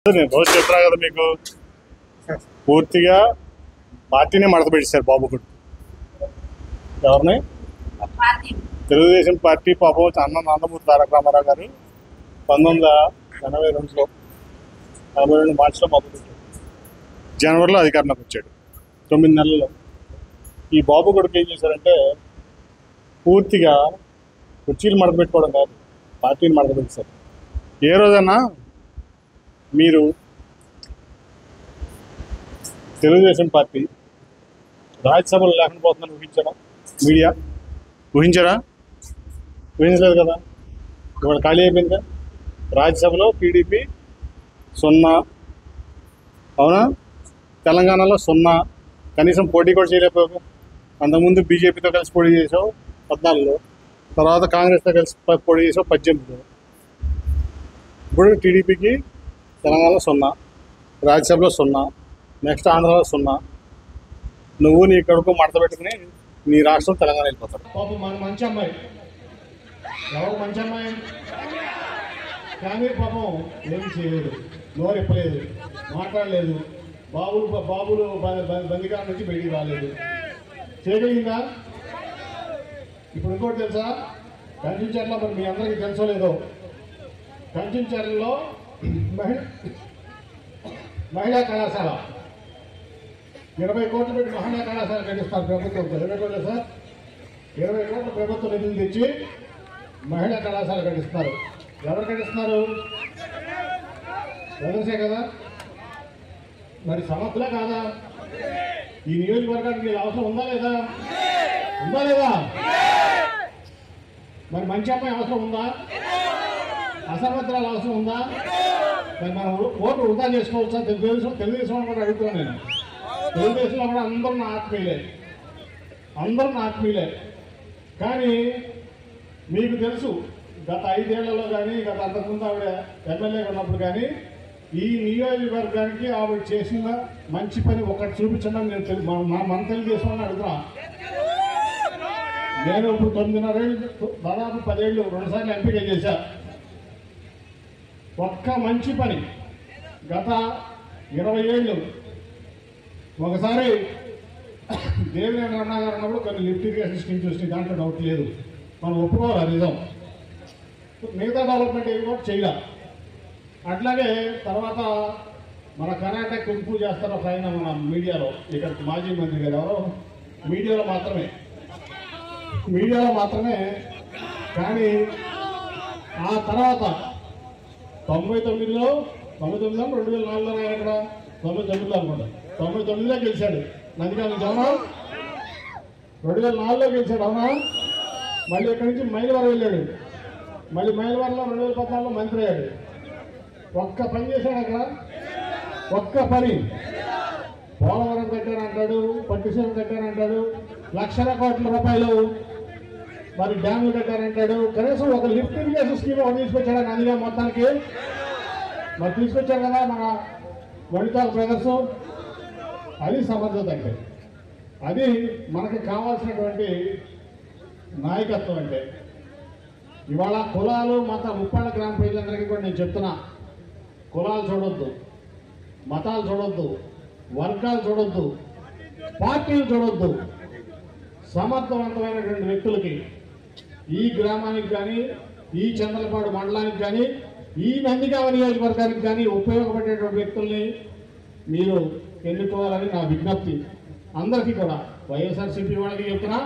నేను రోజు చెప్తున్నా కదా మీకు పూర్తిగా పార్టీనే మడతపెట్టేశారు బాబు కూడా. ఎవరిని? తెలుగుదేశం పార్టీ పాపం నందమూరి తారక రామారావు గారు 1982లో 42 మార్చిలో మొదలుపెట్టాడు. జనవరిలో అధికారంలోకి వచ్చాడు. 9 నెలల్లో ఈ బాబు కొడుకు ఏం చేశారంటే పూర్తిగా కుర్చీలు మడతపెట్టుకోవడం కాదు, పార్టీని మడతపెట్టారు. ఏ రోజన్నా మీరు తెలుగుదేశం పార్టీ రాజ్యసభలో లేకుండా పోతుందని ఊహించడం మీడియా ఊహించరా? ఊహించలేదు కదా. ఇవాళ ఖాళీ అయిపోయిందిగా. రాజ్యసభలో టీడీపీ 0, అవునా? తెలంగాణలో 0, కనీసం పోటీ కూడా చేయలేకపోయావు. అంతకుముందు బీజేపీతో కలిసి పోటీ చేసావు 14లో, తర్వాత కాంగ్రెస్తో కలిసి పోటీ చేసావు 18లో. ఇప్పుడు టీడీపీకి తెలంగాణలో 0, రాజ్యసభలో 0, నెక్స్ట్ ఆంధ్రలో 0. నువ్వు నీ కొడుకు మడత పెట్టుకుని నీ రాష్ట్రం తెలంగాణ వెళ్ళిపోతాడు. పాపం మన మంచి అమ్మాయి, ఎవరు మంచి అమ్మాయి కానీ పాపం ఏమి చేయలేదు, నోరు ఎప్పలేదు, మాట్లాడలేదు, బాబులు బందికాల నుంచి బయటికి రాలేదు. చేయగలిగిందా? ఇప్పుడు ఇంకోటి తెలుసా, కంచించర్లో మరి మీ అందరికీ తెలుసో లేదో, కంచించర్లలో మహిళా కళాశాల 20 కోట్లు పెట్టి మహిళా కళాశాల కట్టిస్తారు ప్రభుత్వం. 20 కోట్లు సార్, 20 కోట్ల ప్రభుత్వ నిధులు తెచ్చి మహిళా కళాశాల కట్టిస్తున్నారు. ఎవరు కట్టిస్తున్నారు? జగన్సే కదా. మరి సమర్థులే కాదా? ఈ నియోజకవర్గానికి అవసరం ఉందా లేదా? ఉందా లేదా? మరి మంచి అమ్మాయి అవసరం ఉందా? అసమర్థురాలు అవసరం ఉందా? మరి మనం ఓటు వృధా చేసుకోవచ్చా? తెలుగుదేశం కూడా అడుగుతున్నాను నేను. తెలుగుదేశంలో కూడా అందరూ నా ఆత్మీయులే. కానీ మీకు తెలుసు, గత 5 ఏళ్లలో కానీ, గత అంతకుముందు ఆవిడ ఎమ్మెల్యేగా ఉన్నప్పుడు కానీ, ఈ నియోజకవర్గానికి ఆవిడ చేసిన మంచి పని ఒకటి చూపించడం నేను మన తెలుగుదేశం అని అడుగుతున్నా. నేను ఇప్పుడు 9.5 ఏళ్ళు, దాదాపు 10 ఏళ్ళు 2 సార్లు ఎంపిక చేశా. ఒక్క మంచి పని గత 20 ఏళ్ళు. ఒకసారి దేవినేని రమణ గారు ఉన్నప్పుడు కొన్ని లిఫ్ట్ ఇరిగేషన్ స్కీమ్స్ వచ్చినాయి, దాంట్లో డౌట్ లేదు, మనం ఒప్పుకోవాలి, నిజం. మిగతా డెవలప్మెంట్ ఏమి కూడా చేయాల. అట్లాగే తర్వాత మన కర్ణాటక కుంపు చేస్తారు ఒక ఆయన మన మీడియాలో, ఇక్కడ మాజీ మంత్రి గారు ఎవరో మీడియాలో మాత్రమే. కానీ ఆ తర్వాత 99లో 2004లో ఇక్కడ 99లో అనుకుంటా, 99లో గెలిచాడు నందిగామ జగన్. 2004లో గెలిచాడు, అవునా? మళ్ళీ ఇక్కడి నుంచి మైలవరం వెళ్ళాడు, మళ్ళీ మైలవరంలో 2014లో మంత్రి అయ్యాడు. ఒక్క పని చేశాడు అక్కడ, ఒక్క పని. పోలవరం కట్టారంటాడు, పట్టిసీమ కట్టారంటాడు, లక్షల కోట్ల రూపాయలు మరి డ్యాములు కట్టారంటాడు. కనీసం ఒక లిఫ్ట్ ఇరిగేషన్ స్కీమ్ ఒకటి తీసుకొచ్చాడు నందిగా మొత్తానికి. మరి తీసుకొచ్చారు కదా మన వనితా బ్రదర్స్. అది సమర్థత అంటే, అది మనకి కావాల్సినటువంటి నాయకత్వం అంటే. ఇవాళ కులాలు మత ముప్పాళ్ళ గ్రామ ప్రజలందరికీ కూడా నేను చెప్తున్నా, కులాలు చూడొద్దు, మతాలు చూడొద్దు, వర్గాలు చూడొద్దు, పార్టీలు చూడొద్దు. సమర్థవంతమైనటువంటి వ్యక్తులకి, ఈ గ్రామానికి కానీ, ఈ చంద్రపాడు మండలానికి కానీ, ఈ నందిగామ నియోజకవర్గానికి కానీ ఉపయోగపడేటువంటి వ్యక్తుల్ని మీరు ఎన్నుకోవాలని నా విజ్ఞప్తి అందరికీ కూడా. వైఎస్ఆర్సీపీ వాళ్ళకి చెప్తున్నా.